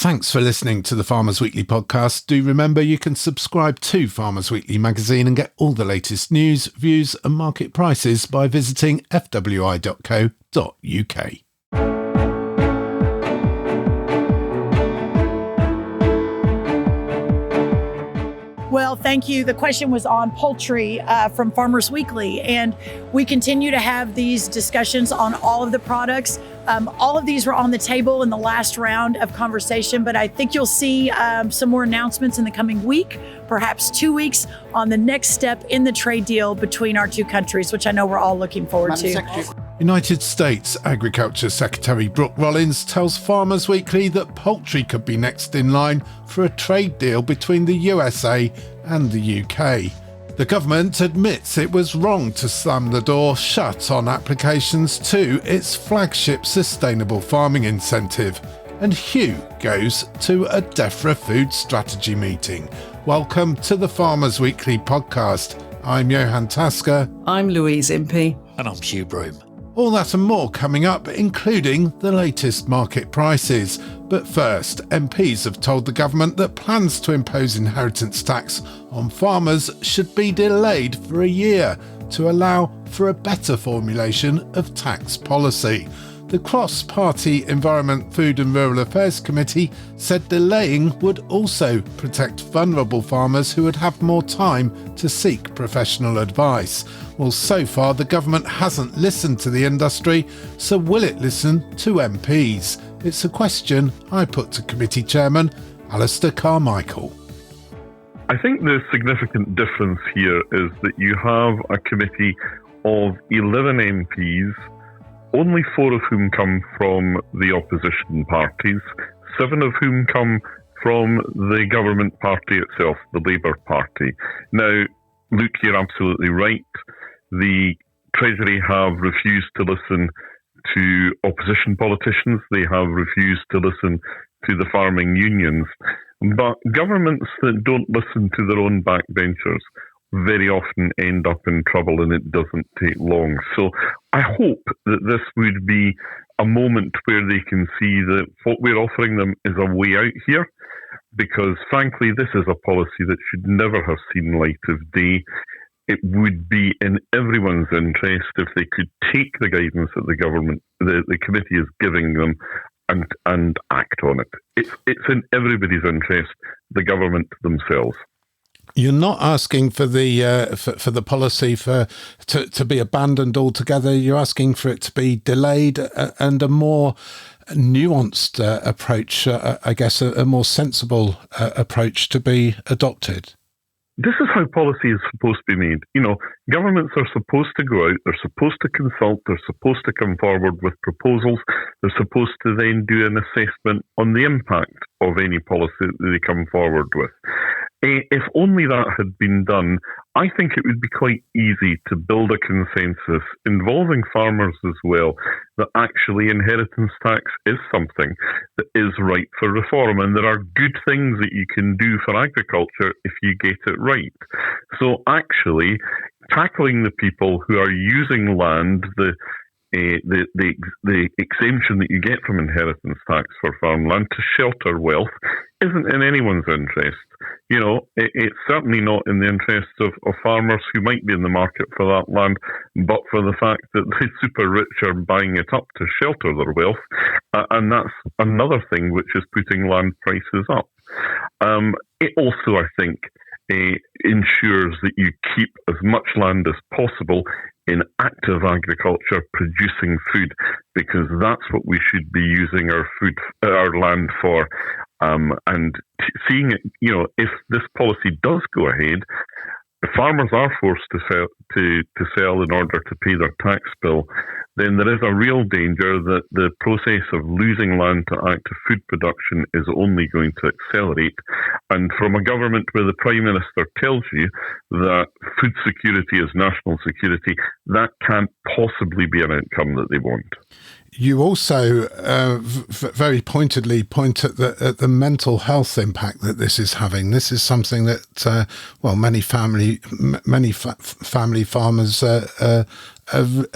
Thanks for listening to the Farmers Weekly podcast. Do remember you can subscribe to Farmers Weekly magazine and get all the latest news, views and market prices by visiting fwi.co.uk. Well, thank you. The question was on poultry from Farmers Weekly, and we continue to have these discussions on all of the products. All of these were on the table in the last round of conversation, but I think you'll see some more announcements in the coming week, perhaps 2 weeks, on the next step in the trade deal between our two countries, which I know we're all looking forward to. United States Agriculture Secretary Brooke Rollins tells Farmers Weekly that poultry could be next in line for a trade deal between the USA and the UK. The government admits it was wrong to slam the door shut on applications to its flagship sustainable farming incentive. And Hugh goes to a Defra food strategy meeting. Welcome to the Farmers Weekly podcast. I'm Johann. I'm Louise Impey. And I'm Hugh Broom. All that and more coming up, including the latest market prices. But first, MPs have told the government that plans to impose inheritance tax on farmers should be delayed for a year to allow for a better formulation of tax policy. The Cross-Party Environment, Food and Rural Affairs Committee said delaying would also protect vulnerable farmers who would have more time to seek professional advice. Well, so far the government hasn't listened to the industry, so will it listen to MPs? It's a question I put to committee chairman Alistair Carmichael. I think the significant difference here is that you have a committee of 11 MPs, only 4 of whom come from the opposition parties, 7 of whom come from the government party itself, the Labour Party. Now, Luke, you're absolutely right. The Treasury have refused to listen to opposition politicians. They have refused to listen to the farming unions. But governments that don't listen to their own backbenchers very often end up in trouble, and it doesn't take long. So I hope that this would be a moment where they can see that what we're offering them is a way out here, because frankly, this is a policy that should never have seen light of day. It would be in everyone's interest if they could take the guidance that the government, the committee is giving them and act on it. It's in everybody's interest, the government themselves. You're not asking for the for the policy to be abandoned altogether. You're asking for it to be delayed and a more nuanced approach, I guess, a more sensible approach to be adopted. This is how policy is supposed to be made. You know, governments are supposed to go out, they're supposed to consult, they're supposed to come forward with proposals, they're supposed to then do an assessment on the impact of any policy that they come forward with. If only that had been done, I think it would be quite easy to build a consensus involving farmers as well, that actually inheritance tax is something that is ripe for reform, and there are good things that you can do for agriculture if you get it right. So actually, tackling the people who are using land, the exemption that you get from inheritance tax for farmland to shelter wealth isn't in anyone's interest. You know, it's certainly not in the interests of farmers who might be in the market for that land, but for the fact that the super rich are buying it up to shelter their wealth, and that's another thing which is putting land prices up. It also, I think, ensures that you keep as much land as possible in active agriculture producing food, because that's what we should be using our land for. And seeing it, you know, if this policy does go ahead, if farmers are forced to sell in order to pay their tax bill, then there is a real danger that the process of losing land to active food production is only going to accelerate. And from a government where the Prime Minister tells you that food security is national security, that can't possibly be an outcome that they want. You also very pointedly point at the mental health impact that this is having. This is something that many family farmers are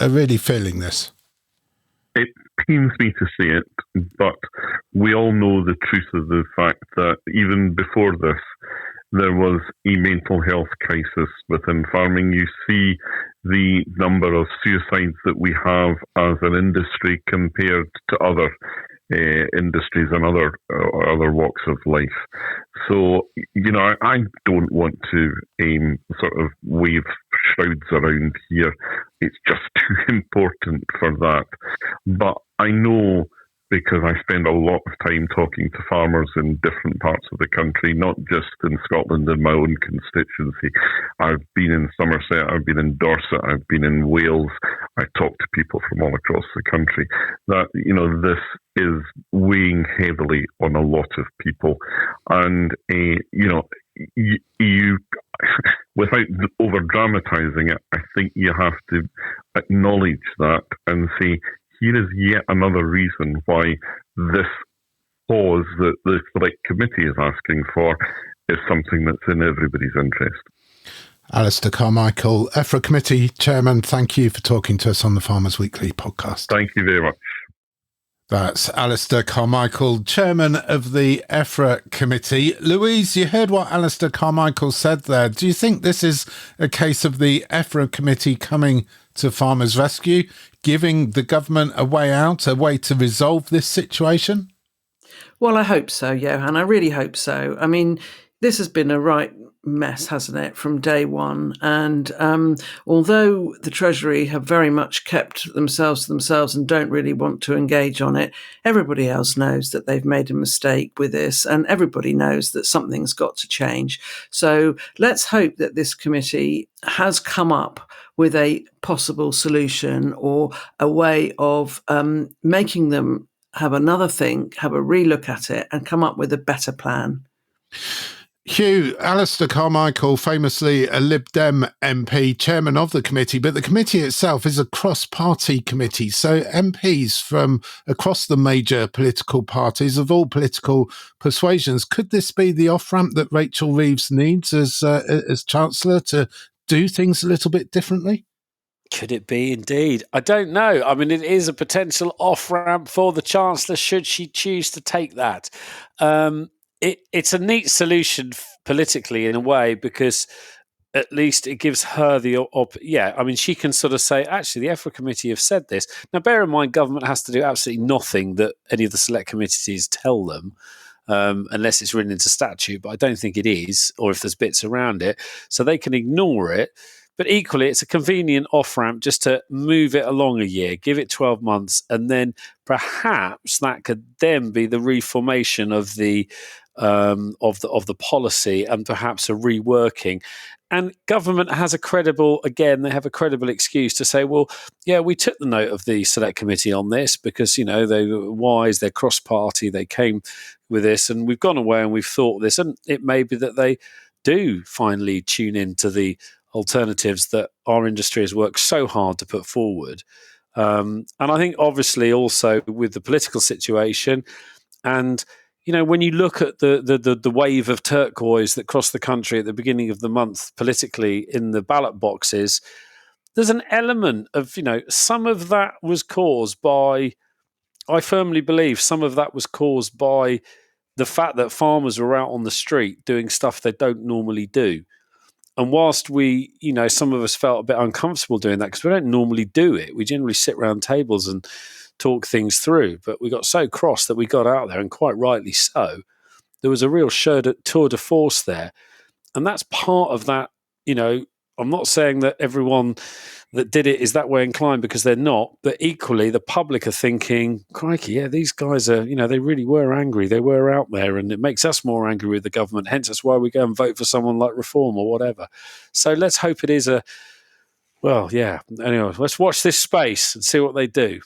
really feeling this. pains me to say it, but we all know the truth of the fact that even before this, there was a mental health crisis within farming. You see the number of suicides that we have as an industry compared to other industries and other walks of life. So, I don't want to sort of wave shrouds around here. It's just too important for that. But I know, because I spend a lot of time talking to farmers in different parts of the country, not just in Scotland, in my own constituency. I've been in Somerset, I've been in Dorset, I've been in Wales. I talk to people from all across the country. That, this is weighing heavily on a lot of people. And, you without over-dramatising it, I think you have to acknowledge that and say, here is yet another reason why this pause that the Select Committee is asking for is something that's in everybody's interest. Alistair Carmichael, EFRA Committee Chairman, thank you for talking to us on the Farmers Weekly podcast. Thank you very much. That's Alistair Carmichael, Chairman of the EFRA Committee. Louise, you heard what Alistair Carmichael said there. Do you think this is a case of the EFRA Committee coming to farmers' rescue, giving the government a way out, a way to resolve this situation? Well, I hope so, Johann. I really hope so. I mean, this has been a right mess, hasn't it, from day one? And although the Treasury have very much kept themselves to themselves and don't really want to engage on it, everybody else knows that they've made a mistake with this, and everybody knows that something's got to change. So let's hope that this committee has come up with a possible solution or a way of making them have another think, have a relook at it and come up with a better plan. Hugh, Alistair Carmichael, famously a Lib Dem MP, chairman of the committee, but the committee itself is a cross-party committee. So MPs from across the major political parties of all political persuasions. Could this be the off-ramp that Rachel Reeves needs as Chancellor to do things a little bit differently? Could it be indeed? I don't know. I mean, it is a potential off-ramp for the Chancellor should she choose to take that. It's a neat solution politically in a way, because at least it gives her she can sort of say, actually, the EFRA committee have said this. Now, bear in mind, government has to do absolutely nothing that any of the select committees tell them, unless it's written into statute, but I don't think it is, or if there's bits around it. So they can ignore it. But equally, it's a convenient off-ramp just to move it along a year, give it 12 months, and then perhaps that could then be the reformation of the policy and perhaps a reworking. And government has they have a credible excuse to say, well, yeah, we took the note of the Select Committee on this because, they were wise, they're cross-party, they came with this, and we've gone away and we've thought this. And it may be that they do finally tune into the alternatives that our industry has worked so hard to put forward. And I think obviously also with the political situation and, when you look at the wave of turquoise that crossed the country at the beginning of the month politically in the ballot boxes, there's an element of, some of that was caused by, I firmly believe some of that was caused by the fact that farmers were out on the street doing stuff they don't normally do. And whilst we, some of us felt a bit uncomfortable doing that because we don't normally do it. We generally sit around tables and talk things through. But we got so cross that we got out there, and quite rightly so. There was a real tour de force there. And that's part of that, I'm not saying that everyone that did it is that way inclined, because they're not. But equally, the public are thinking, crikey, yeah, these guys are, they really were angry. They were out there, and it makes us more angry with the government. Hence, that's why we go and vote for someone like Reform or whatever. So let's hope it is Anyway, let's watch this space and see what they do.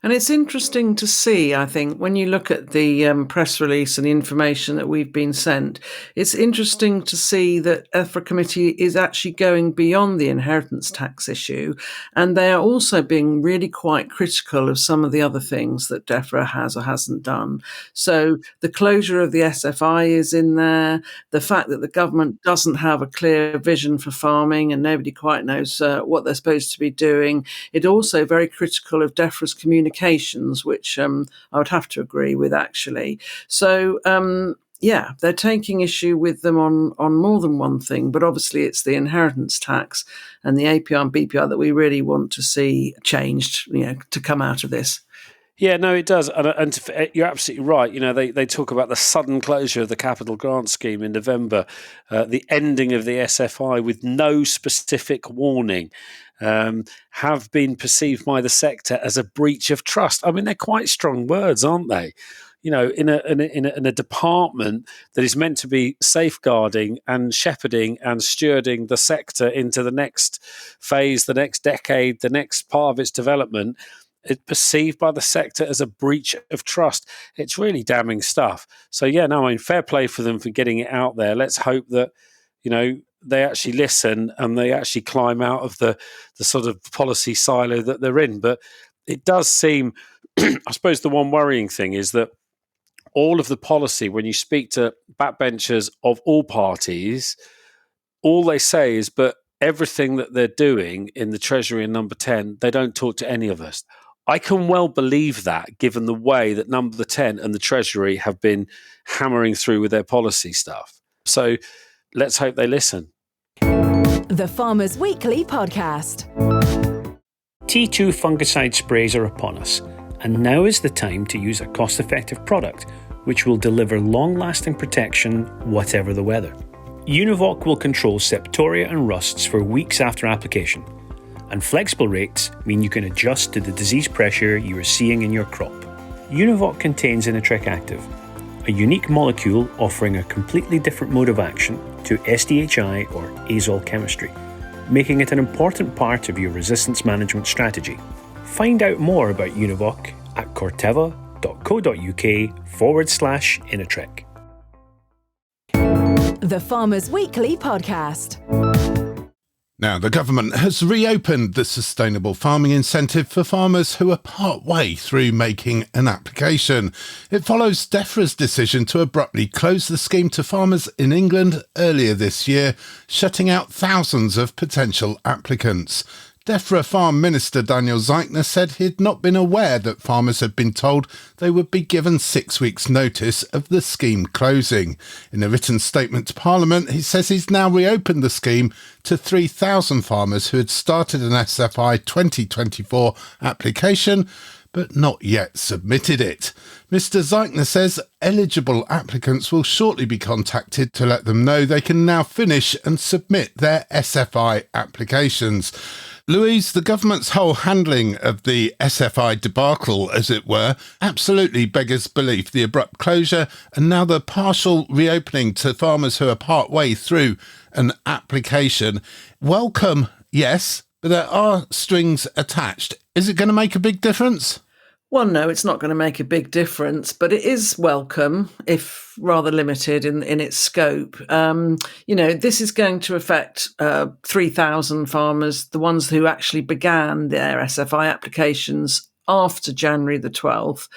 And it's interesting to see, I think, when you look at the press release and the information that we've been sent, it's interesting to see that EFRA Committee is actually going beyond the inheritance tax issue. And they are also being really quite critical of some of the other things that Defra has or hasn't done. So the closure of the SFI is in there, the fact that the government doesn't have a clear vision for farming and nobody quite knows what they're supposed to be doing. It also very critical of Defra's communication communications, which I would have to agree with, actually. So, yeah, they're taking issue with them on more than one thing, but obviously it's the inheritance tax and the APR and BPR that we really want to see changed, to come out of this. Yeah, no, it does. And you're absolutely right. They talk about the sudden closure of the capital grant scheme in November, the ending of the SFI with no specific warning, have been perceived by the sector as a breach of trust. I mean, they're quite strong words, aren't they? In a department that is meant to be safeguarding and shepherding and stewarding the sector into the next phase, the next decade, the next part of its development, it's perceived by the sector as a breach of trust. It's really damning stuff. So, yeah, no, I mean, fair play for them for getting it out there. Let's hope that, they actually listen and they actually climb out of the sort of policy silo that they're in. But it does seem, I suppose the one worrying thing is that all of the policy, when you speak to backbenchers of all parties, all they say is, but everything that they're doing in the Treasury and Number 10, they don't talk to any of us. I can well believe that, given the way that Number 10 and the Treasury have been hammering through with their policy stuff. So let's hope they listen. The Farmers Weekly Podcast. T2 fungicide sprays are upon us, and now is the time to use a cost-effective product which will deliver long-lasting protection whatever the weather. Univoc will control septoria and rusts for weeks after application, and flexible rates mean you can adjust to the disease pressure you are seeing in your crop. Univoc contains Inatreq Active, a unique molecule offering a completely different mode of action to SDHI or azole chemistry, making it an important part of your resistance management strategy. Find out more about Univoc at corteva.co.uk/Inatreq. The Farmers Weekly Podcast. Now, the government has reopened the sustainable farming incentive for farmers who are part way through making an application. It follows Defra's decision to abruptly close the scheme to farmers in England earlier this year, shutting out thousands of potential applicants. Defra Farm Minister Daniel Zeichner said he'd not been aware that farmers had been told they would be given 6 weeks' notice of the scheme closing. In a written statement to Parliament, he says he's now reopened the scheme to 3,000 farmers who had started an SFI 2024 application but not yet submitted it. Mr. Zeichner says eligible applicants will shortly be contacted to let them know they can now finish and submit their SFI applications. Louise, the government's whole handling of the SFI debacle, as it were, absolutely beggars belief. The abrupt closure and now the partial reopening to farmers who are part way through an application. Welcome, yes, but there are strings attached. Is it going to make a big difference? Well, no, it's not going to make a big difference, but it is welcome, if rather limited in its scope. This is going to affect 3,000 farmers, the ones who actually began their SFI applications after January the 12th,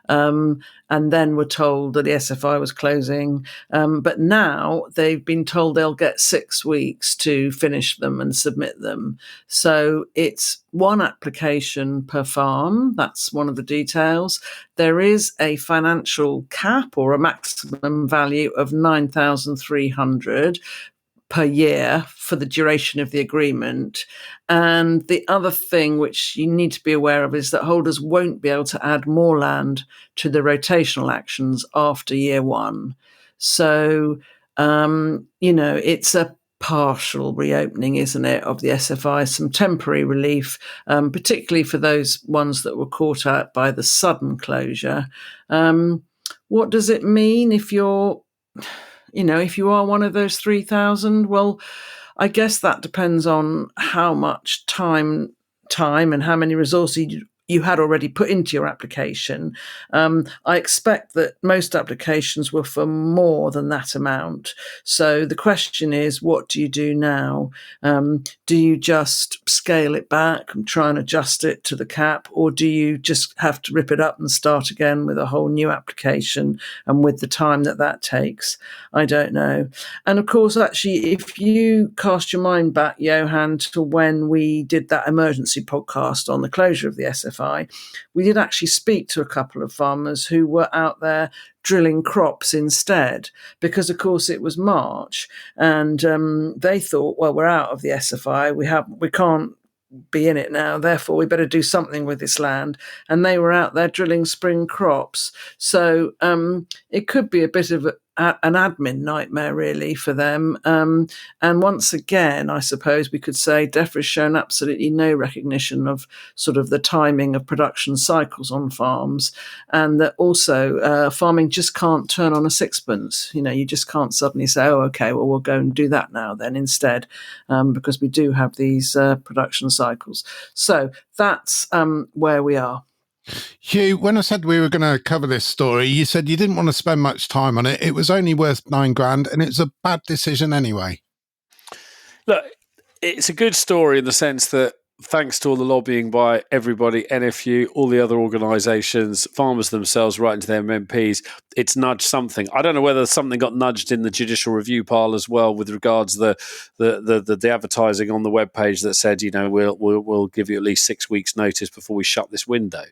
and then were told that the SFI was closing. But now they've been told they'll get 6 weeks to finish them and submit them. So it's one application per farm. That's one of the details. There is a financial cap or a maximum value of 9,300 per year for the duration of the agreement. And the other thing which you need to be aware of is that holders won't be able to add more land to the rotational actions after year one. So, it's a partial reopening, isn't it, of the SFI, some temporary relief, particularly for those ones that were caught out by the sudden closure. What does it mean if you're if you are one of those 3,000? Well, I guess that depends on how much time and how many resources you had already put into your application. I expect that most applications were for more than that amount. So the question is, what do you do now? Do you just scale it back and try and adjust it to the cap, or do you just have to rip it up and start again with a whole new application, and with the time that takes? I don't know. And of course, actually, if you cast your mind back, Johann, to when we did that emergency podcast on the closure of the SFI, SFI, we did actually speak to a couple of farmers who were out there drilling crops instead, because of course it was March, and they thought, well, we're out of the SFI, we can't be in it now, therefore we better do something with this land, and they were out there drilling spring crops. So it could be a bit of an admin nightmare really for them, and once again I suppose we could say Defra has shown absolutely no recognition of sort of the timing of production cycles on farms, and that also farming just can't turn on a sixpence. You just can't suddenly say, oh okay, well we'll go and do that now then instead, because we do have these production cycles. So that's where we are. Hugh, when I said we were going to cover this story, you said you didn't want to spend much time on it. It was only worth $9,000 and it's a bad decision anyway. Look, it's a good story in the sense that thanks to all the lobbying by everybody, NFU, all the other organisations, farmers themselves writing to their MPs, it's nudged something. I don't know whether something got nudged in the judicial review pile as well with regards to the advertising on the webpage that said, we'll give you at least 6 weeks notice before we shut this window.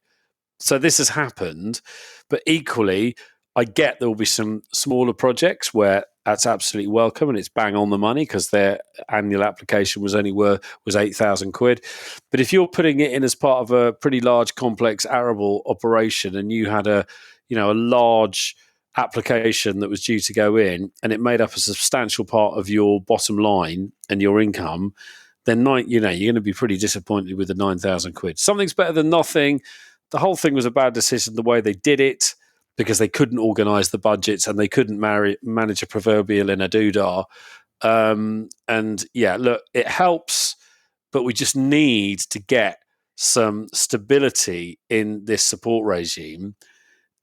So this has happened, but equally, I get there will be some smaller projects where that's absolutely welcome and it's bang on the money because their annual application was only was £8,000. But if you're putting it in as part of a pretty large, complex arable operation, and you had a large application that was due to go in, and it made up a substantial part of your bottom line and your income, then you're going to be pretty disappointed with the £9,000. Something's better than nothing. The whole thing was a bad decision the way they did it, because they couldn't organise the budgets and they couldn't manage a proverbial in a doodah. Look, it helps, but we just need to get some stability in this support regime.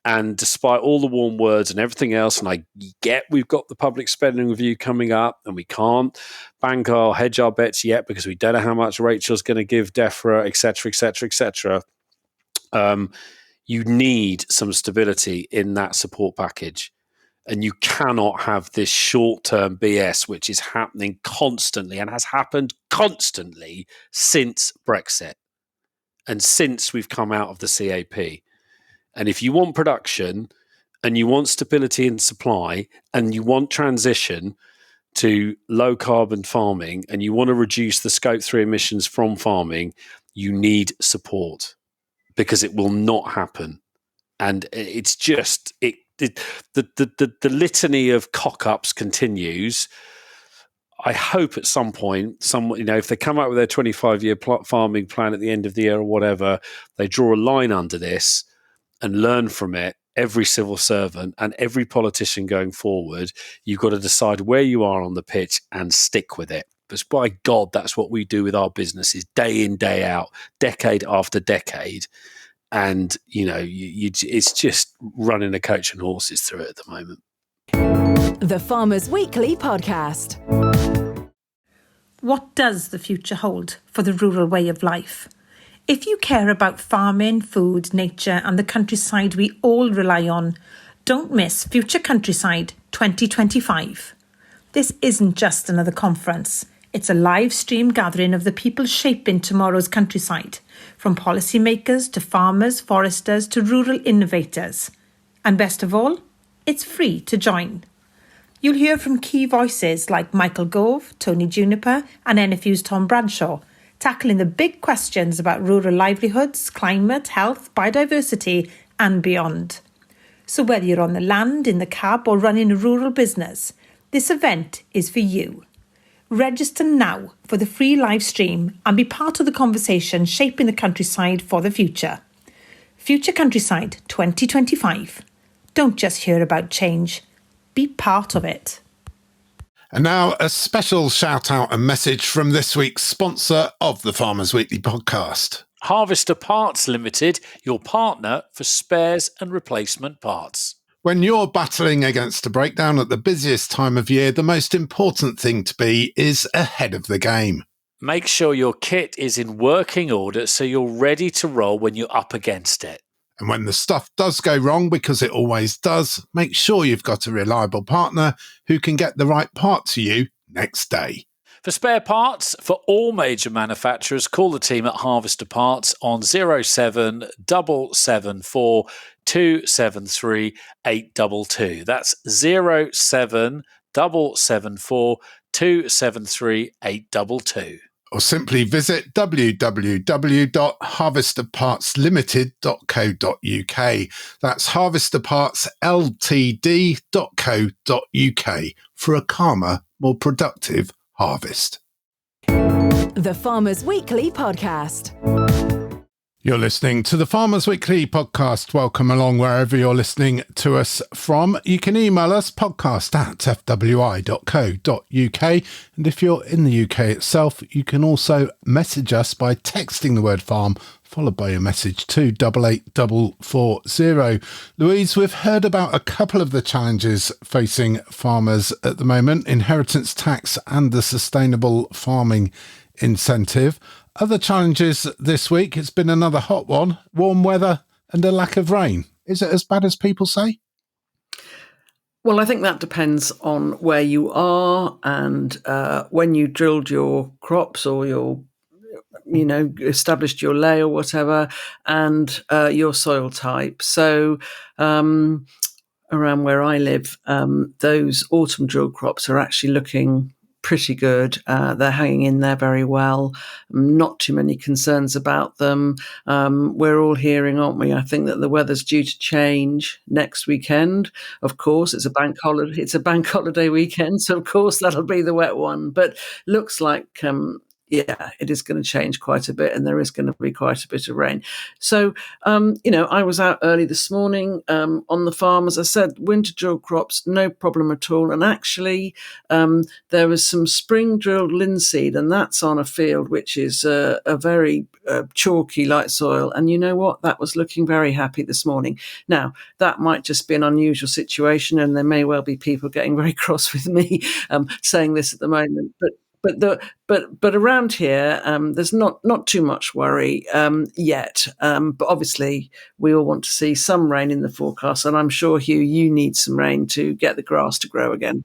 And despite all the warm words and everything else, and I get we've got the public spending review coming up and we can't hedge our bets yet because we don't know how much Rachel's going to give Defra, et cetera, et cetera, et cetera. You need some stability in that support package. And you cannot have this short-term BS, which is happening constantly and has happened constantly since Brexit and since we've come out of the CAP. And if you want production and you want stability in supply and you want transition to low-carbon farming and you want to reduce the Scope 3 emissions from farming, you need support. Because it will not happen, and it's just the litany of cock-ups continues. I hope at some point, if they come out with their 25-year farming plan at the end of the year or whatever, they draw a line under this and learn from it. Every civil servant and every politician going forward, you've got to decide where you are on the pitch and stick with it. Because by God, that's what we do with our businesses day in, day out, decade after decade. And, it's just running a coach and horses through it at the moment. The Farmers Weekly Podcast. What does the future hold for the rural way of life? If you care about farming, food, nature and the countryside we all rely on, don't miss Future Countryside 2025. This isn't just another conference. It's a live stream gathering of the people shaping tomorrow's countryside, from policymakers to farmers, foresters to rural innovators. And best of all, it's free to join. You'll hear from key voices like Michael Gove, Tony Juniper and NFU's Tom Bradshaw, tackling the big questions about rural livelihoods, climate, health, biodiversity and beyond. So whether you're on the land, in the cab or running a rural business, this event is for you. Register now for the free live stream and be part of the conversation shaping the countryside for the future. Future Countryside 2025. Don't just hear about change, be part of it. And now a special shout out and message from this week's sponsor of the Farmers Weekly podcast. Harvester Parts Limited, your partner for spares and replacement parts. When you're battling against a breakdown at the busiest time of year, the most important thing to be is ahead of the game. Make sure your kit is in working order so you're ready to roll when you're up against it. And when the stuff does go wrong, because it always does, make sure you've got a reliable partner who can get the right part to you next day. For spare parts for all major manufacturers, call the team at Harvester Parts on 07774 273 822. That's 07774 273 822. Or simply visit www.harvesterpartslimited.co.uk. That's harvesterpartsltd.co.uk for a calmer, more productive harvest. The Farmers Weekly Podcast. You're listening to the Farmers Weekly podcast. Welcome along wherever you're listening to us from. You can email us podcast@fwi.co.uk. And if you're in the UK itself, you can also message us by texting the word farm, followed by a message to 88440. Louise, we've heard about a couple of the challenges facing farmers at the moment, inheritance tax and the sustainable farming incentive. Other challenges this week, it's been another hot one, warm weather and a lack of rain. Is it as bad as people say? Well, I think that depends on where you are and when you drilled your crops or established your lay or whatever, and your soil type. So around where I live, those autumn drill crops are actually looking pretty good. They're hanging in there very well. Not too many concerns about them. We're all hearing, aren't we? I think that the weather's due to change next weekend. Of course, it's a bank holiday. It's a bank holiday weekend, so of course that'll be the wet one. But looks like it is going to change quite a bit, and there is going to be quite a bit of rain. So, I was out early this morning on the farm. As I said, winter drill crops, no problem at all. And actually, there was some spring drilled linseed, and that's on a field which is a very chalky, light soil. And you know what? That was looking very happy this morning. Now, that might just be an unusual situation, and there may well be people getting very cross with me saying this at the moment. But around here, there's not too much worry yet. But obviously, we all want to see some rain in the forecast, and I'm sure, Hugh, you need some rain to get the grass to grow again.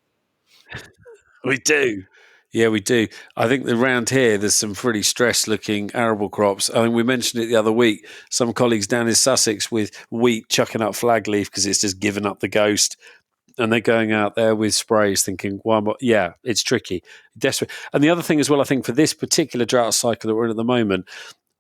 We do. Yeah, we do. I think around here, there's some pretty stressed-looking arable crops. I mean, we mentioned it the other week. Some colleagues down in Sussex with wheat chucking up flag leaf because it's just given up the ghost. And they're going out there with sprays thinking, well, yeah, it's tricky, desperate. And the other thing as well, I think for this particular drought cycle that we're in at the moment,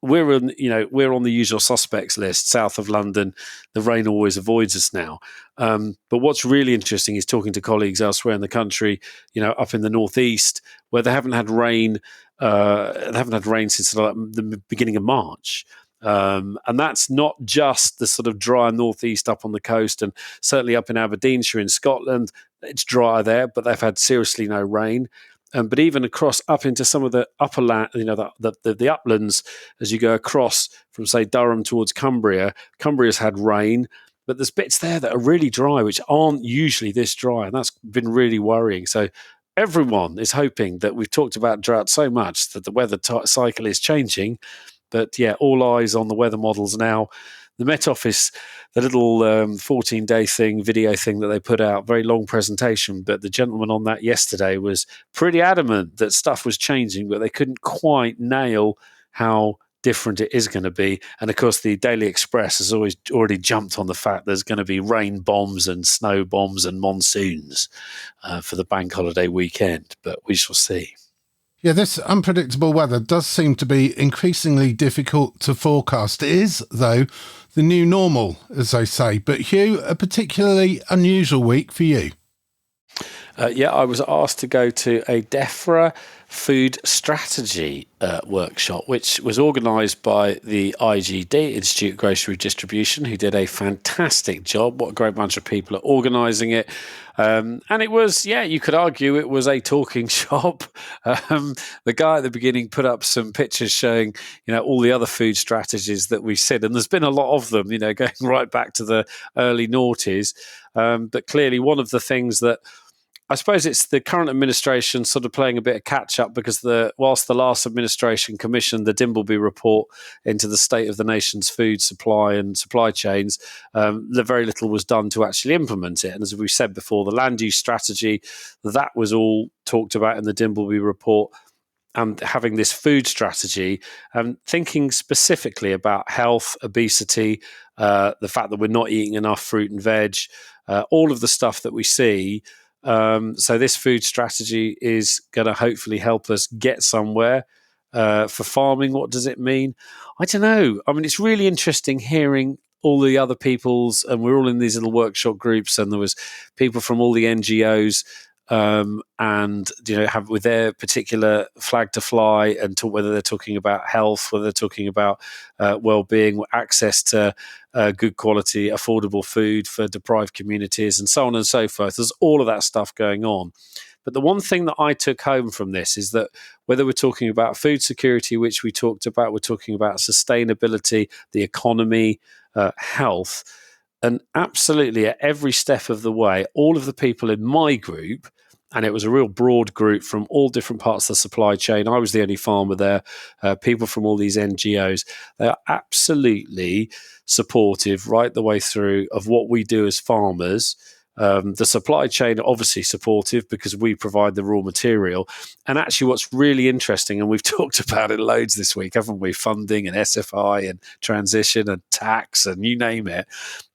we're on the usual suspects list south of London. The rain always avoids us now. But what's really interesting is talking to colleagues elsewhere in the country, up in the northeast, where they haven't had rain. They haven't had rain since the beginning of March. And that's not just the sort of dry northeast up on the coast, and certainly up in Aberdeenshire in Scotland, it's dry there, but they've had seriously no rain. But even across up into some of the upper land, the uplands, as you go across from say Durham towards Cumbria's had rain, but there's bits there that are really dry, which aren't usually this dry, and that's been really worrying. So everyone is hoping that we've talked about drought so much that the weather cycle is changing. But yeah, all eyes on the weather models now. The Met Office, the little 14-day video thing that they put out, very long presentation, but the gentleman on that yesterday was pretty adamant that stuff was changing, but they couldn't quite nail how different it is going to be. And of course, the Daily Express has already jumped on the fact there's going to be rain bombs and snow bombs and monsoons for the bank holiday weekend, but we shall see. Yeah, this unpredictable weather does seem to be increasingly difficult to forecast. It is, though, the new normal, as they say. But Hugh, a particularly unusual week for you. I was asked to go to a Defra food strategy workshop, which was organised by the IGD, Institute of Grocery Distribution, who did a fantastic job. What a great bunch of people are organising it. And it was, you could argue it was a talking shop. The guy at the beginning put up some pictures showing, all the other food strategies that we've seen. And there's been a lot of them, going right back to the early noughties. But clearly one of the things that I suppose it's the current administration sort of playing a bit of catch up, because whilst the last administration commissioned the Dimbleby report into the state of the nation's food supply and supply chains, very little was done to actually implement it. And as we said before, the land use strategy, that was all talked about in the Dimbleby report. and having this food strategy and thinking specifically about health, obesity, the fact that we're not eating enough fruit and veg, all of the stuff that we see. So this food strategy is going to hopefully help us get somewhere. For farming, what does it mean? I don't know. I mean, it's really interesting hearing all the other people's, and we're all in these little workshop groups, and there was people from all the NGOs, and have with their particular flag to fly, and talk whether they're talking about health, whether they're talking about well-being, access to good quality, affordable food for deprived communities, and so on and so forth. There's all of that stuff going on. But the one thing that I took home from this is that whether we're talking about food security, which we talked about, we're talking about sustainability, the economy, health, and absolutely at every step of the way, all of the people in my group, and it was a real broad group from all different parts of the supply chain. I was the only farmer there, people from all these NGOs. They are absolutely supportive right the way through of what we do as farmers. The supply chain obviously supportive because we provide the raw material. And actually what's really interesting, and we've talked about it loads this week, haven't we? Funding and SFI and transition and tax and you name it.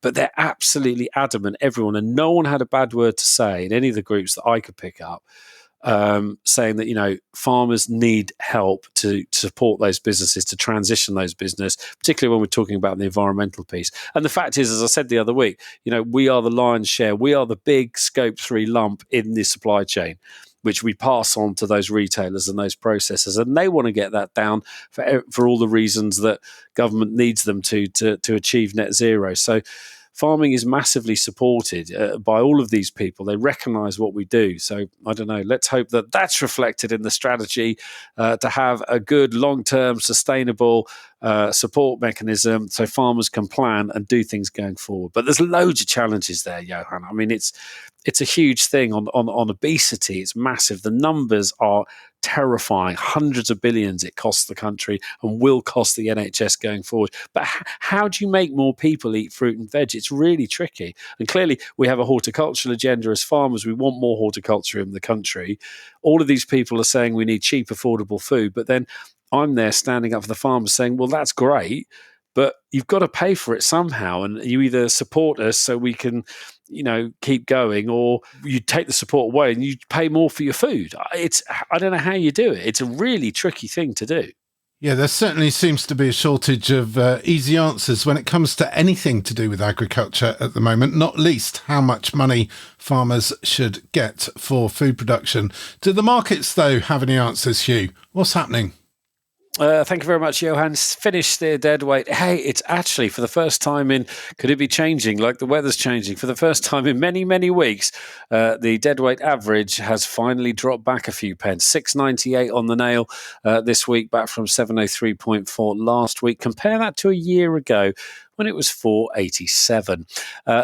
But they're absolutely adamant, everyone, and no one had a bad word to say in any of the groups that I could pick up, saying that, farmers need help to support those businesses, to transition those business, particularly when we're talking about the environmental piece. And the fact is, as I said the other week, we are the lion's share. We are the big scope 3 lump in the supply chain, which we pass on to those retailers and those processors. And they want to get that down for all the reasons that government needs them to achieve net zero. So farming is massively supported by all of these people. They recognise what we do. So, I don't know, let's hope that that's reflected in the strategy to have a good long-term sustainable support mechanism so farmers can plan and do things going forward. But there's loads of challenges there, Johann. I mean, it's a huge thing on obesity. It's massive. The numbers are terrifying. Hundreds of billions it costs the country and will cost the NHS going forward. But how do you make more people eat fruit and veg? It's really tricky. And clearly we have a horticultural agenda as farmers. We want more horticulture in the country. All of these people are saying we need cheap, affordable food. But then I'm there standing up for the farmers saying, well, that's great, but you've got to pay for it somehow. And you either support us so we can, keep going, or you take the support away and you pay more for your food. I don't know how you do it. It's a really tricky thing to do. Yeah, there certainly seems to be a shortage of easy answers when it comes to anything to do with agriculture at the moment, not least how much money farmers should get for food production. Do the markets, though, have any answers, Hugh? What's happening? Thank you very much, Johann. Finished the deadweight. Hey, it's actually for the first time in, could it be changing like the weather's changing? For the first time in many, many weeks, the deadweight average has finally dropped back a few pence. 6.98 on the nail this week, back from 703.4 last week. Compare that to a year ago when it was 4.87.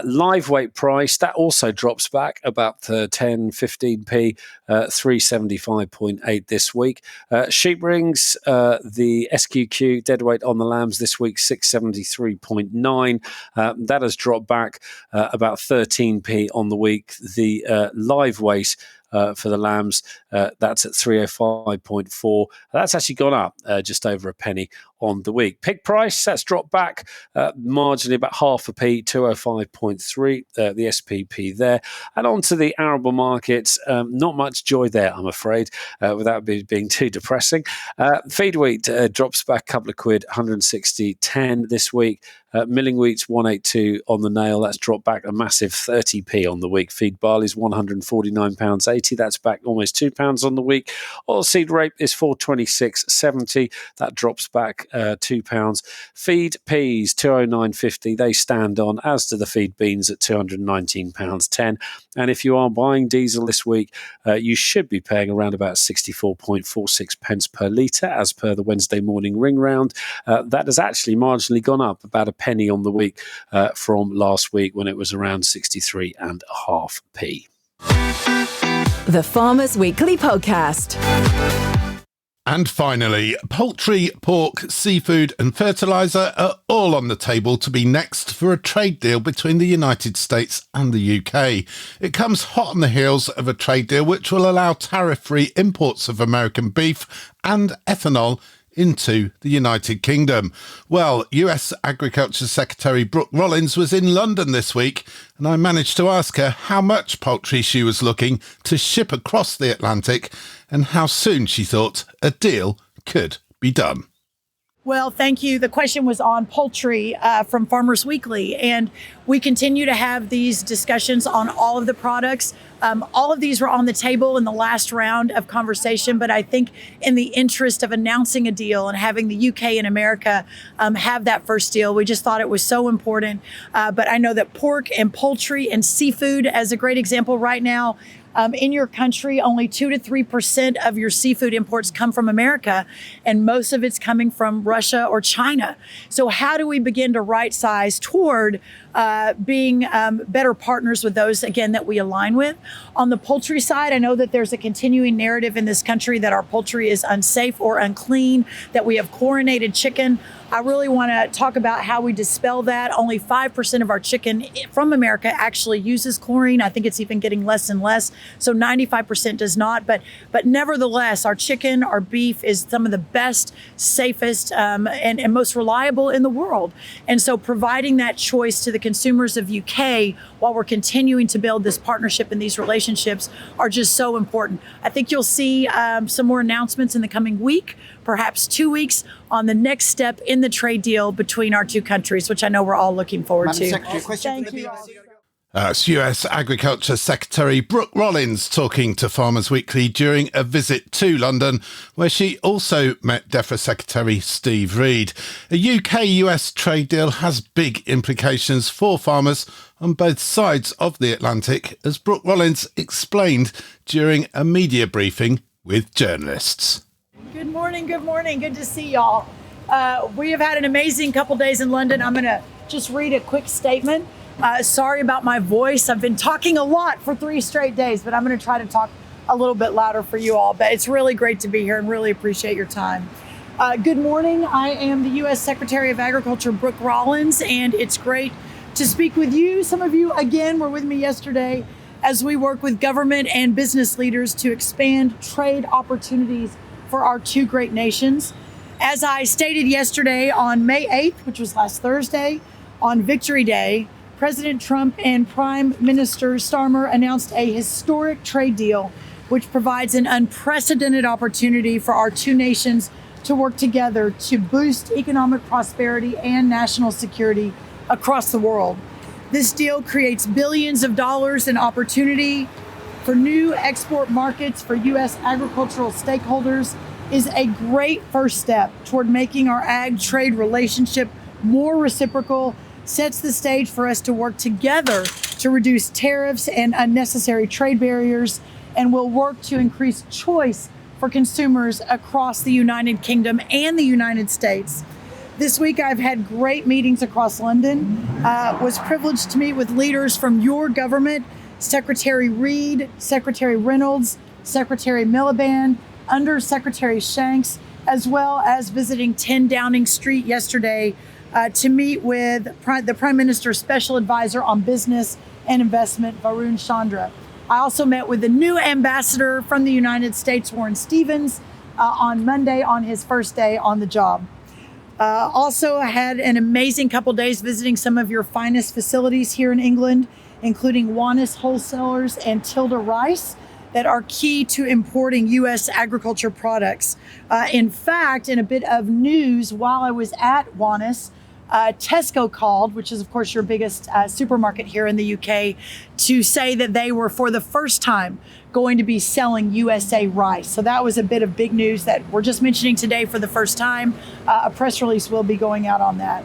Live weight price, that also drops back about 10-15p, 375.8 this week. Sheep rings, the SQQ deadweight on the lambs this week, 673.9. That has dropped back about 13p on the week. The live weight for the lambs, that's at 305.4. That's actually gone up just over a penny on the week. Pig price, that's dropped back marginally, about half a p, 205.3, the SPP there. And on to the arable markets, not much joy there, I'm afraid, without being too depressing. Feed wheat drops back a couple of quid, 160.10 this week. Milling wheat's 182 on the nail. That's dropped back a massive 30p on the week. Feed barley's £149.80. That's back almost £2 on the week. Oilseed rape is 426.70. That drops back £2. Feed peas 209.50. They stand on, as do the feed beans at £219.10. And if you are buying diesel this week, you should be paying around about 64.46 pence per litre, as per the Wednesday morning ring round. That has actually marginally gone up about a penny on the week from last week when it was around 63.5p. The Farmers Weekly Podcast. And finally, poultry, pork, seafood and fertiliser are all on the table to be next for a trade deal between the United States and the UK. It comes hot on the heels of a trade deal which will allow tariff-free imports of American beef and ethanol into the United Kingdom. Well, US Agriculture Secretary Brooke Rollins was in London this week, and I managed to ask her how much poultry she was looking to ship across the Atlantic and how soon she thought a deal could be done. Well, thank you. The question was on poultry from Farmers Weekly, and we continue to have these discussions on all of the products. All of these were on the table in the last round of conversation, but I think in the interest of announcing a deal and having the UK and America have that first deal, we just thought it was so important. But I know that pork and poultry and seafood, as a great example right now, in your country, only 2 to 3% of your seafood imports come from America, and most of it's coming from Russia or China. So how do we begin to right size toward being better partners with those, again, that we align with? On the poultry side, I know that there's a continuing narrative in this country that our poultry is unsafe or unclean, that we have chlorinated chicken. I really want to talk about how we dispel that. Only 5% of our chicken from America actually uses chlorine. I think it's even getting less and less. So 95% does not. But nevertheless, our chicken, our beef is some of the best, safest, and most reliable in the world. And so providing that choice to the consumers of UK while we're continuing to build this partnership and these relationships are just so important. I think you'll see some more announcements in the coming week, perhaps 2 weeks, on the next step in the trade deal between our two countries, which I know we're all looking forward to. Secretary, question Thank you all. That's US Agriculture Secretary Brooke Rollins talking to Farmers Weekly during a visit to London, where she also met Defra Secretary Steve Reed. A UK-US trade deal has big implications for farmers on both sides of the Atlantic, as Brooke Rollins explained during a media briefing with journalists. Good morning. Good to see y'all. We have had an amazing couple days in London. I'm going to just read a quick statement. Sorry about my voice. I've been talking a lot for 3 straight days, but I'm going to try to talk a little bit louder for you all. But it's really great to be here and really appreciate your time. Good morning. I am the U.S. Secretary of Agriculture, Brooke Rollins, and it's great to speak with you. Some of you, again, were with me yesterday as we work with government and business leaders to expand trade opportunities for our two great nations. As I stated yesterday, on May 8th, which was last Thursday, on Victory Day, President Trump and Prime Minister Starmer announced a historic trade deal which provides an unprecedented opportunity for our two nations to work together to boost economic prosperity and national security across the world. This deal creates billions of dollars in opportunity for new export markets for U.S. agricultural stakeholders, is a great first step toward making our ag trade relationship more reciprocal, sets the stage for us to work together to reduce tariffs and unnecessary trade barriers, and will work to increase choice for consumers across the United Kingdom and the United States. This week, I've had great meetings across London. Was privileged to meet with leaders from your government, Secretary Reed, Secretary Reynolds, Secretary Miliband, Under Secretary Shanks, as well as visiting 10 Downing Street yesterday to meet with the Prime Minister's Special Advisor on Business and Investment, Varun Chandra. I also met with the new ambassador from the United States, Warren Stevens, on Monday on his first day on the job. Also, I had an amazing couple days visiting some of your finest facilities here in England, including Wannis Wholesalers and Tilda Rice, that are key to importing U.S. agriculture products. In fact, in a bit of news, while I was at Wannis, Tesco called, which is, of course, your biggest supermarket here in the UK, to say that they were, for the first time, going to be selling USA rice. So that was a bit of big news that we're just mentioning today for the first time. A press release will be going out on that.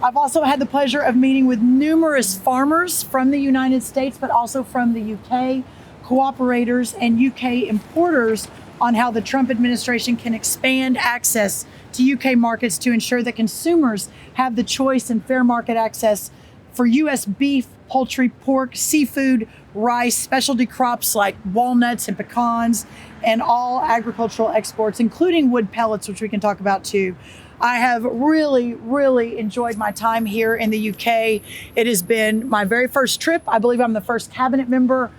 I've also had the pleasure of meeting with numerous farmers from the United States, but also from the UK, cooperators and UK importers on how the Trump administration can expand access to UK markets to ensure that consumers have the choice and fair market access for U.S. beef, poultry, pork, seafood, rice, specialty crops like walnuts and pecans, and all agricultural exports, including wood pellets, which we can talk about too. I have really, really enjoyed my time here in the UK. It has been my very first trip. I believe I'm the first cabinet member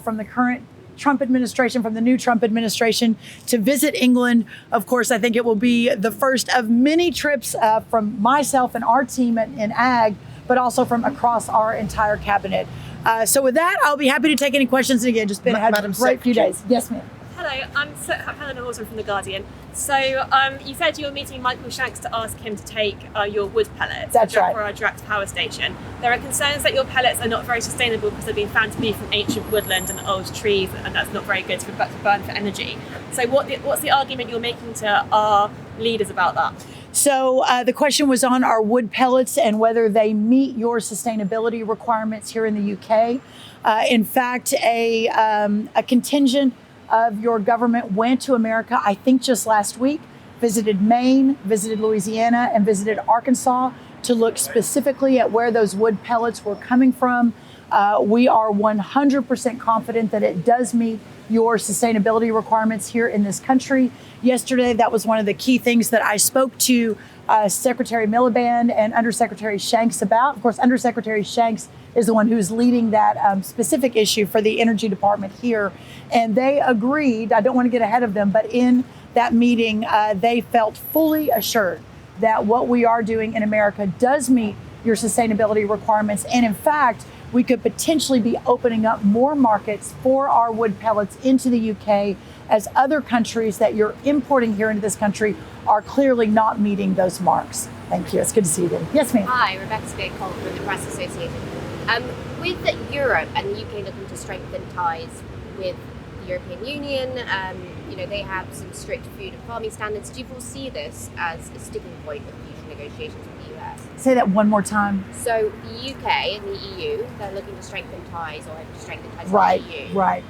from the current Trump administration, from the new Trump administration, to visit England. Of course, I think it will be the first of many trips from myself and our team in Ag, but also from across our entire cabinet. So with that, I'll be happy to take any questions. And again, just been had a great few days. Yes, ma'am. Hello, I'm Helena Horton from The Guardian. So you said you were meeting Michael Shanks to ask him to take your wood pellets for our direct power station. There are concerns that your pellets are not very sustainable because they've been found to be from ancient woodland and old trees, and that's not very good to burn for energy. So what's the argument you're making to our leaders about that? So the question was on our wood pellets and whether they meet your sustainability requirements here in the UK. In fact, a contingent of your government went to America, I think just last week, visited Maine, visited Louisiana, and visited Arkansas to look specifically at where those wood pellets were coming from. We are 100% confident that it does meet your sustainability requirements here in this country. Yesterday, that was one of the key things that I spoke to Secretary Miliband and Undersecretary Shanks about. Of course, Undersecretary Shanks is the one who's leading that specific issue for the Energy Department here. And they agreed, I don't want to get ahead of them, but in that meeting, they felt fully assured that what we are doing in America does meet your sustainability requirements. And in fact, we could potentially be opening up more markets for our wood pellets into the UK as other countries that you're importing here into this country are clearly not meeting those marks. Thank you. It's good to see you again. Yes, ma'am. Hi, Rebecca Spear-Cole from the Press Association. With Europe and the UK looking to strengthen ties with the European Union, they have some strict food and farming standards. Do you foresee this as a sticking point of future negotiations with the US? Say that one more time. So the UK and the EU, they're looking to strengthen ties or to strengthen ties right, with the EU. Right.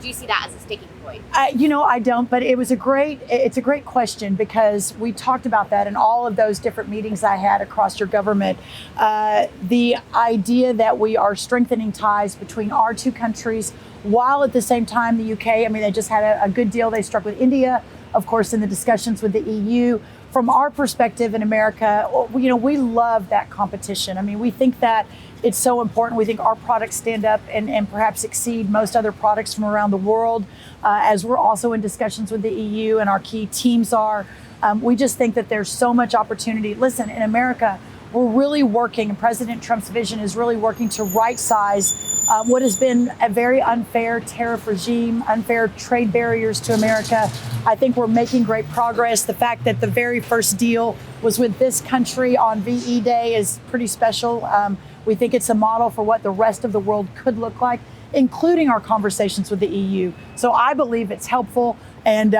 Do you see that as a sticking point? I don't, but it's a great question because we talked about that in all of those different meetings I had across your government. The idea that we are strengthening ties between our two countries while at the same time the UK, they just had a good deal they struck with India, of course, in the discussions with the EU. From our perspective in America, we love that competition. We think that it's so important. We think our products stand up and perhaps exceed most other products from around the world, as we're also in discussions with the EU and our key teams are. We just think that there's so much opportunity. Listen, in America, we're really working, and President Trump's vision is really working to right-size what has been a very unfair tariff regime, unfair trade barriers to America. I think we're making great progress. The fact that the very first deal was with this country on VE Day is pretty special. We think it's a model for what the rest of the world could look like, including our conversations with the EU. So I believe it's helpful, and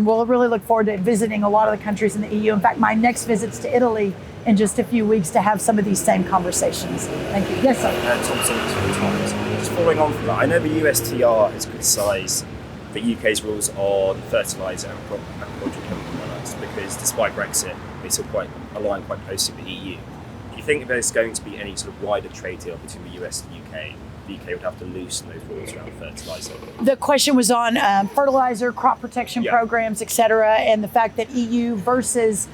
we'll really look forward to visiting a lot of the countries in the EU. In fact, my next visit's to Italy in just a few weeks to have some of these same conversations. Thank you. Yes, sir. Tom Simmons from the Times. Just following on from that, I know the USTR has criticised the UK's rules on fertiliser and agricultural chemical products because despite Brexit, they still align quite closely with the EU. Do you think there's going to be any sort of wider trade deal between the US and the UK? The UK would have to loosen those rules around fertiliser. The question was on fertilizer, crop protection programs, et cetera, and the fact that EU versus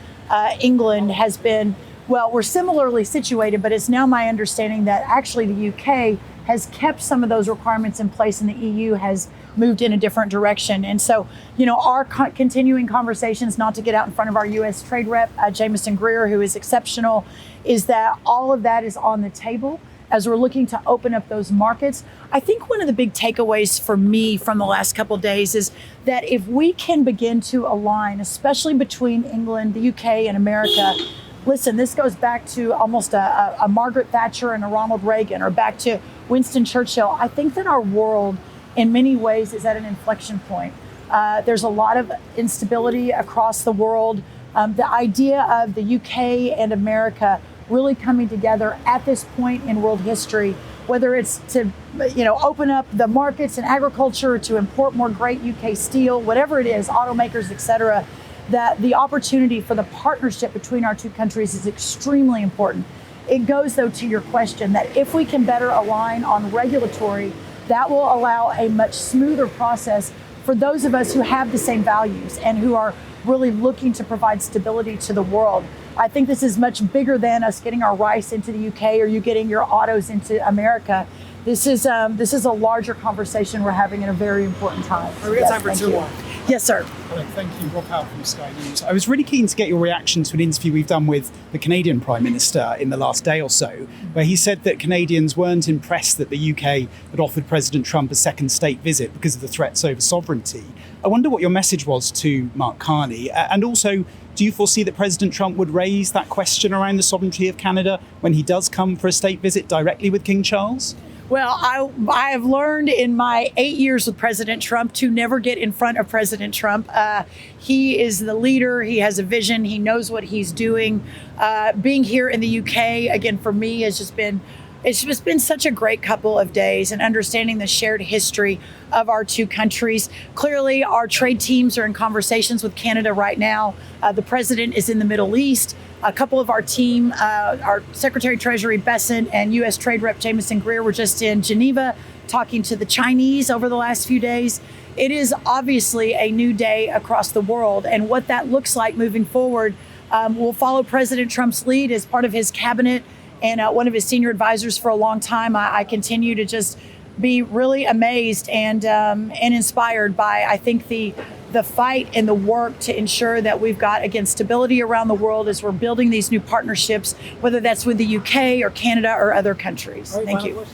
England has been, we're similarly situated, but it's now my understanding that actually the UK has kept some of those requirements in place and the EU has moved in a different direction. And so, our continuing conversations, not to get out in front of our US trade rep, Jameson Greer, who is exceptional, is that all of that is on the table as we're looking to open up those markets. I think one of the big takeaways for me from the last couple of days is that if we can begin to align, especially between England, the UK, and America, listen, this goes back to almost a Margaret Thatcher and a Ronald Reagan, or back to Winston Churchill. I think that our world, in many ways, is at an inflection point. There's a lot of instability across the world. The idea of the UK and America really coming together at this point in world history, whether it's to open up the markets in agriculture, to import more great UK steel, whatever it is, automakers, et cetera, that the opportunity for the partnership between our two countries is extremely important. It goes, though, to your question that if we can better align on regulatory, that will allow a much smoother process for those of us who have the same values and who are really looking to provide stability to the world. I think this is much bigger than us getting our rice into the UK or you getting your autos into America. This is a larger conversation we're having at a very important time. We got time for two more. Yes, sir. Hello, thank you. Rob Howell from Sky News. I was really keen to get your reaction to an interview we've done with the Canadian Prime Minister in the last day or so, where he said that Canadians weren't impressed that the UK had offered President Trump a second state visit because of the threats over sovereignty. I wonder what your message was to Mark Carney, and also, do you foresee that President Trump would raise that question around the sovereignty of Canada when he does come for a state visit directly with King Charles? Well, I have learned in my 8 years with President Trump to never get in front of President Trump. He is the leader. He has a vision. He knows what he's doing. Being here in the UK, again, for me, it's just been such a great couple of days, and understanding the shared history of our two countries. Clearly, our trade teams are in conversations with Canada right now. The president is in the Middle East. A couple of our team, our Secretary Treasury Besant and U.S. Trade Rep Jamieson Greer were just in Geneva talking to the Chinese over the last few days. It is obviously a new day across the world, and what that looks like moving forward will follow President Trump's lead as part of his cabinet and one of his senior advisors for a long time. I continue to just be really amazed and inspired by, I think, the fight and the work to ensure that we've got, again, stability around the world as we're building these new partnerships, whether that's with the UK or Canada or other countries. Thank you.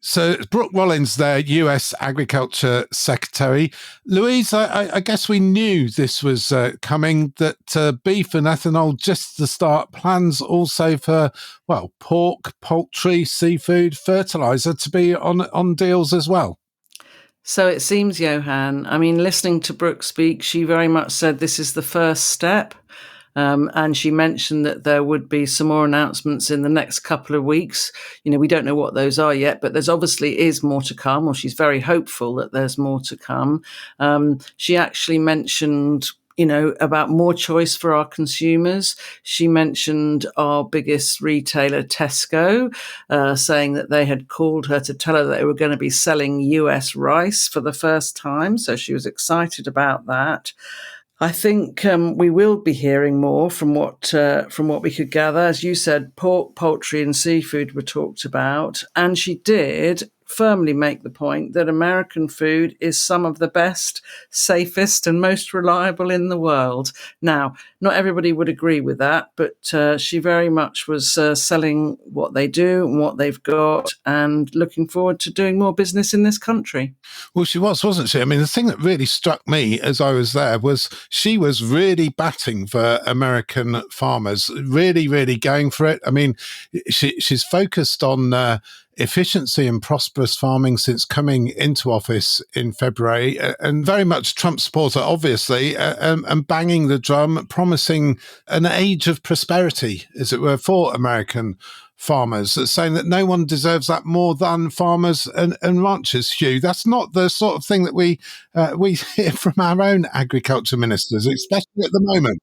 So Brooke Rollins there, US Agriculture Secretary. Louise, I guess we knew this was coming, that beef and ethanol just to start, plans also for, well, pork, poultry, seafood, fertiliser to be on deals as well. So it seems, Johann, I mean, listening to Brooke speak, she very much said this is the first step. And she mentioned that there would be some more announcements in the next couple of weeks. You know, we don't know what those are yet, but there's obviously is more to come, or she's very hopeful that there's more to come. She actually mentioned, you know, about more choice for our consumers. She mentioned our biggest retailer, Tesco, saying that they had called her to tell her that they were going to be selling US rice for the first time. So she was excited about that. I think we will be hearing more from what we could gather. As you said, pork, poultry and seafood were talked about. And she did firmly make the point that American food is some of the best, safest and most reliable in the world. Now, not everybody would agree with that, but she very much was selling what they do and what they've got and looking forward to doing more business in this country. Well, she was, wasn't she? I mean, the thing that really struck me as I was there was she was really batting for American farmers, really, really going for it. I mean, she's focused on efficiency and prosperous farming since coming into office in February, and very much Trump supporter, obviously, and banging the drum, promising an age of prosperity, as it were, for American farmers, saying that no one deserves that more than farmers and ranchers. Hugh, that's not the sort of thing that we hear from our own agriculture ministers, especially at the moment.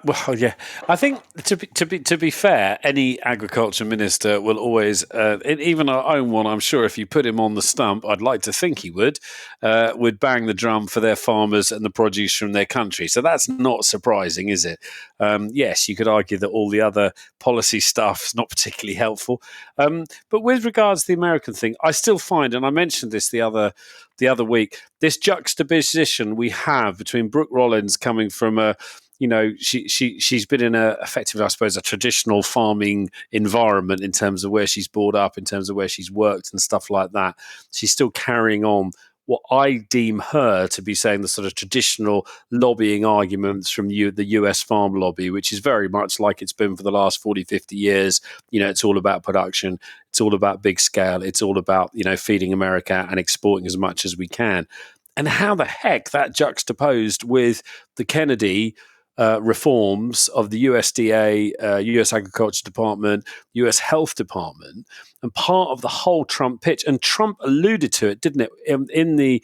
Well, yeah. I think to be fair, any agriculture minister will always, even our own one, I'm sure, if you put him on the stump, I'd like to think he would bang the drum for their farmers and the produce from their country. So that's not surprising, is it? Yes, you could argue that all the other policy stuff is not particularly helpful. But with regards to the American thing, I still find, and I mentioned this the other week, this juxtaposition we have between Brooke Rollins coming from a, you know, she's been in effectively, I suppose, a traditional farming environment in terms of where she's brought up, in terms of where she's worked and stuff like that. She's still carrying on what I deem her to be saying the sort of traditional lobbying arguments from the US farm lobby, which is very much like it's been for the last 40, 50 years. You know, it's all about production. It's all about big scale. It's all about, you know, feeding America and exporting as much as we can. And how the heck that juxtaposed with the Kennedy reforms of the USDA, US Agriculture Department, US Health Department, and part of the whole Trump pitch, and Trump alluded to it, didn't it? In the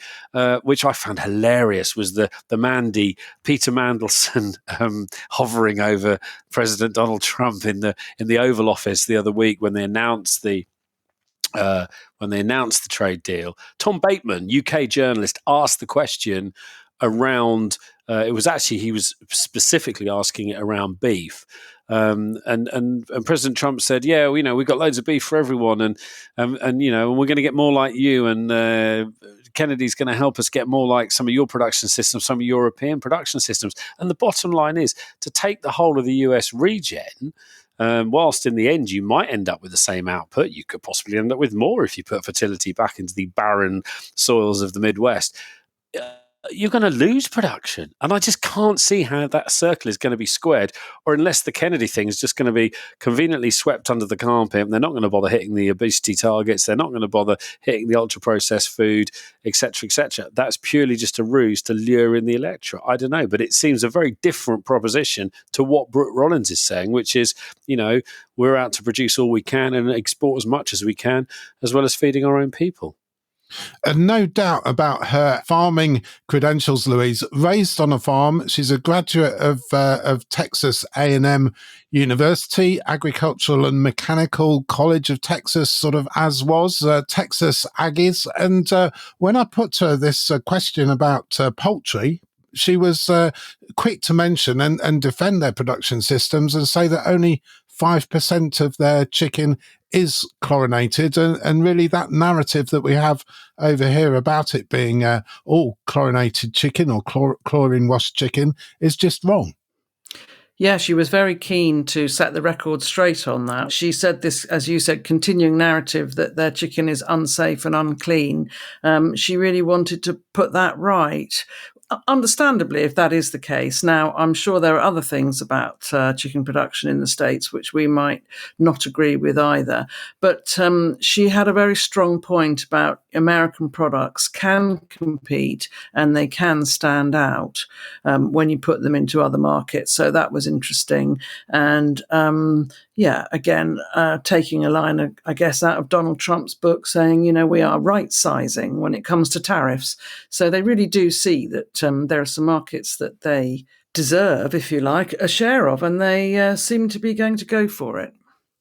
which I found hilarious was the Peter Mandelson hovering over President Donald Trump in the Oval Office the other week when they announced the trade deal. Tom Bateman, UK journalist, asked the question around. He was specifically asking it around beef, and President Trump said, "Yeah, we've got loads of beef for everyone, and we're going to get more like you, and Kennedy's going to help us get more like some of your production systems, some of European production systems." And the bottom line is to take the whole of the US regen. Whilst in the end you might end up with the same output, you could possibly end up with more if you put fertility back into the barren soils of the Midwest. You're going to lose production. And I just can't see how that circle is going to be squared, or unless the Kennedy thing is just going to be conveniently swept under the carpet. They're not going to bother hitting the obesity targets. They're not going to bother hitting the ultra-processed food, etc., etc. That's purely just a ruse to lure in the electorate. I don't know, but it seems a very different proposition to what Brooke Rollins is saying, which is, we're out to produce all we can and export as much as we can, as well as feeding our own people. And no doubt about her farming credentials, Louise. Raised on a farm, she's a graduate of Texas A&M University, Agricultural and Mechanical College of Texas, sort of as was Texas Aggies. And when I put her this question about poultry, she was quick to mention and defend their production systems and say that only 5% of their chicken is chlorinated, and really that narrative that we have over here about it being all chlorinated chicken or chlorine washed chicken is just wrong. Yeah, she was very keen to set the record straight on that. She said this, as you said, continuing narrative that their chicken is unsafe and unclean. She really wanted to put that right. Understandably, if that is the case. Now, I'm sure there are other things about chicken production in the States which we might not agree with either. But she had a very strong point about American products can compete and they can stand out when you put them into other markets. So that was interesting. And again, taking a line, I guess, out of Donald Trump's book saying, we are right-sizing when it comes to tariffs. So they really do see that there are some markets that they deserve, if you like, a share of, and they seem to be going to go for it.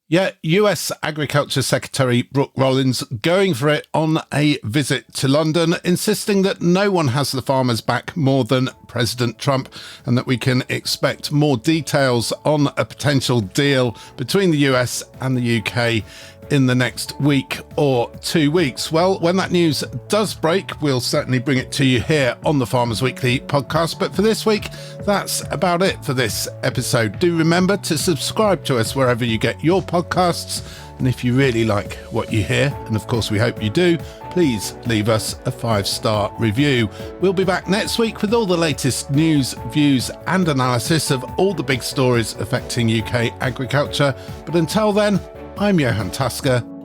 Yeah, US Agriculture Secretary Brooke Rollins going for it on a visit to London, insisting that no one has the farmers' back more than President Trump, and that we can expect more details on a potential deal between the US and the UK in the next week or 2 weeks. Well, when that news does break, we'll certainly bring it to you here on the Farmers Weekly podcast. But for this week, that's about it for this episode. Do remember to subscribe to us wherever you get your podcasts. And if you really like what you hear, and of course we hope you do, please leave us a 5-star review. We'll be back next week with all the latest news, views and analysis of all the big stories affecting UK agriculture. But until then, I'm Johann.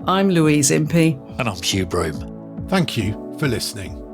I'm Louise Impey. And I'm Hugh Broom. Thank you for listening.